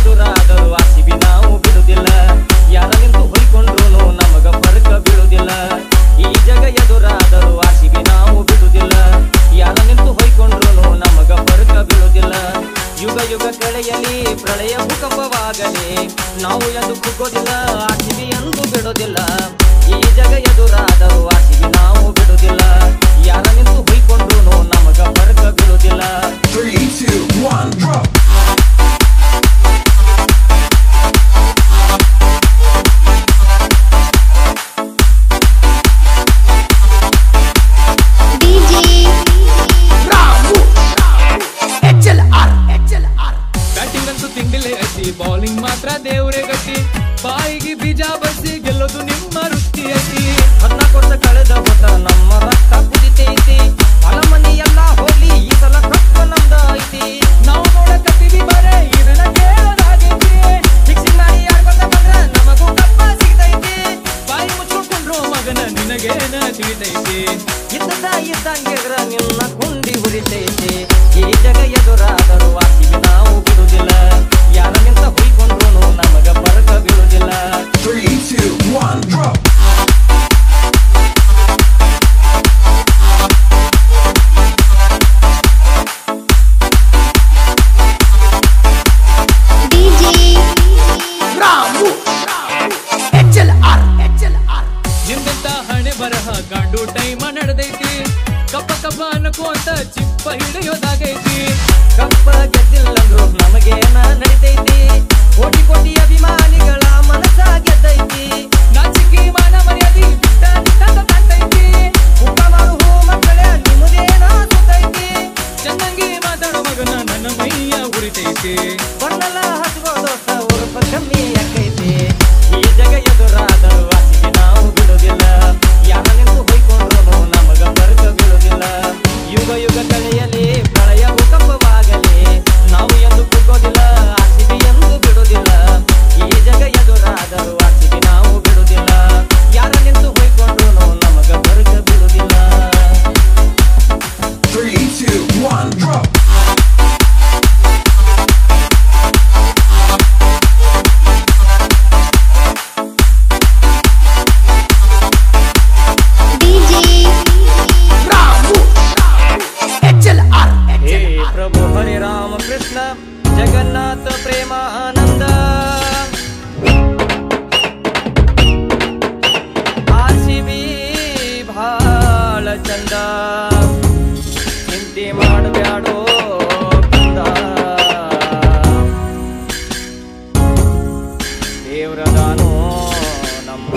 ಎದುರಾದರೂ ಆರ್ಸಿಬಿ ನಾವು ಬಿಡುವುದಿಲ್ಲ. ಯಾರ ನಿಂತು ಹೊಯ್ಕೊಂಡ್ರು ನಮಗ ಫರ್ಕ ಬೀಳುವುದಿಲ್ಲ. ಈ ಜಗ ಎದುರಾದರೂ ಆರ್ಸಿಬಿ ನಾವು ಬಿಡುವುದಿಲ್ಲ. ಯಾರ ನಿಂತು ಹೊಯ್ಕೊಂಡ್ರು ನಮಗ ಫರ್ಕ ಬೀಳುವುದಿಲ್ಲ. ಯುಗ ಯುಗ ಕಳೆಯಲಿ ಪ್ರಳಯ ಭೂಕಂಪವಾಗಲಿ ನಾವು ಎಂದು ಕುಗ್ಗೋದಿಲ್ಲ. ಆರ್ಸಿಬಿ ಎಂದು ಬಿಡೋದಿಲ್ಲ. ಈ ಜಗ ಎದುರಾದರೂ ಆರ್ಸಿಬಿ ನಾವು ಬಿಡುವುದಿಲ್ಲ. ಯಾರ ನಿಂತು ಹೊಯ್ಕೊಂಡ್ರು ನಮಗ ಫರ್ಕ ಬೀಳುವುದಿಲ್ಲ. 3, 2, 1, drop. ಬ್ಯಾಟಿಂಗ್ ಅಂತೂ ತಿಂಡಿಲೇ ಐತಿ, ಬೌಲಿಂಗ್ ಮಾತ್ರ ದೇವ್ರೆ ಗಟ್ಟಿ. ಬಾಯಿಗೆ ಬೀಜ ಬಸಿ ಗೆಲ್ಲೋದು ನಿಮ್ಮ ವೃತ್ತಿ ಐತಿ. 14 ವರ್ಷ ಕಳೆದ ಹೊತ್ತ ನಮ್ಮ ರಕ್ತ ಕುದಿತೈತಿ. ಹೊಲ ಮನಿ ಎಲ್ಲ ಹೋಗ್ಲಿ ಈ ಸಲ ಕಪ್ಪ ನಮ್ದ ಐತಿ. ನಾವು ನೋಡಕತ್ತೀವಿ ಬರೇ ಇದನ್ನ ಕೇಳೋದಾಗೈತಿ. ಫಿಕ್ಸಿಂಗ್ ಮಾಡಿ ಆಡ್ಕೊಂಡ ಬಂದ್ರ ನಮಗೂ ಕಪ್ಪ ಸಿಗ್ತೈತಿ. ಬಾಯಿ ಮುಚ್ಕೊಂಡ್ರು ಮಗನ ನಿನಗೇನ ತಿಳಿತೈತಿ. ಇದ್ದಂಗೆದ್ರ ನಿನ್ನ ಕುಂಡಿ ಹುರಿತೈತಿ. ಈ ಜಗ ಎದುರಾದರೂ ಆರ್ಸಿಬಿ ನಾವು ಬಿಡುವುದಿಲ್ಲ. ಯಾರ ನಿಂತ ಹೊಯ್ಕೊಂಡ್ರು ನಮಗ ಫರ್ಕ ಬೀಳುವುದಿಲ್ಲ. 3, 2, 1, drop. ನಿಂದಂತ ಹಣೆ ಬರಹ ಗಾಂಡು ಟೈಮ ನಡೆದೈತಿ. ಕಪ್ಪ ಕಪ್ಪ ಅನ್ಕೋಂತ ಚಿಪ್ಪ ಹಿಡಿಯೋದಾಗೈತಿ. ಕಪ್ಪ ಗೆದ್ದಿಲ್ಲಂದ್ರು ನಮಗೇನ ನಡಿತೈತಿ. ಕೋಟಿ ಕೋಟಿ ಅಭಿಮಾನಿಗಳ ಮನಸ್ಸ ಗೆದ್ದೈತಿ. ನಾಚಿಕೆ ಮಾನ ಮರ್ಯಾದಿ ಬಿಟ್ಟ ನಿಂತ ಕಾಣ್ತೈತಿ. ಊಟ ಮಾಡು ಹೂ ಮಕ್ಕಳೇ ನಿಮ್ಮದೇನ ಸುತ್ತೈತಿ. ಚೆನ್ನಾಗಿ ಮಾತಾಡೋ ಮಗನ ನನ್ನ ಮೈಯ ಉರಿತೈತಿ. ಬಣ್ಣಲ ಹಚ್ಕೋ ದೋಸ್ತ ಉರುಪ ಕಮ್ಮಿ ಯಾಕೈತಿ. ಈ ಜಗ ಎದುರಾದರೂ ಆರ್ಸಿಬಿ ನಾವು ಬಿಡುವುದಿಲ್ಲ. ಯಾರ ನಿಂತು ಹೊಯ್ಕೊಂಡ್ರು ನಮಗ ಫರ್ಕ ಬೀಳುವುದಿಲ್ಲ. ಯುಗ ಯುಗ ಕಳೆಯಲಿ ಪ್ರಳಯ ಭೂಕಂಪವಾಗಲಿ ನಾವು ಎಂದು ಕುಗ್ಗೋದಿಲ್ಲ. ಆರ್ಸಿಬಿ ಎಂದು ಬಿಡುವುದಿಲ್ಲ. ಈ ಜಗ ಎದುರಾದರೂ ಆರ್ಸಿಬಿ ನಾವು ಬಿಡುವುದಿಲ್ಲ. ಯಾರ ನಿಂತು ಹೊಯ್ಕೊಂಡ್ರು ನಮಗ ಫರ್ಕ ಬೀಳುವುದಿಲ್ಲ. 3, 2, 1, drop. हे प्रभु हरे राम कृष्ण जगन्नाथ प्रेमानंद. आरसीबी भाಳ ಚಂದ ಚಿಂತೆ ಮಾಡಬ್ಯಾಡೋ ಕಂದ. ದೇವ್ರದಾನೋ ನಮ್ಮ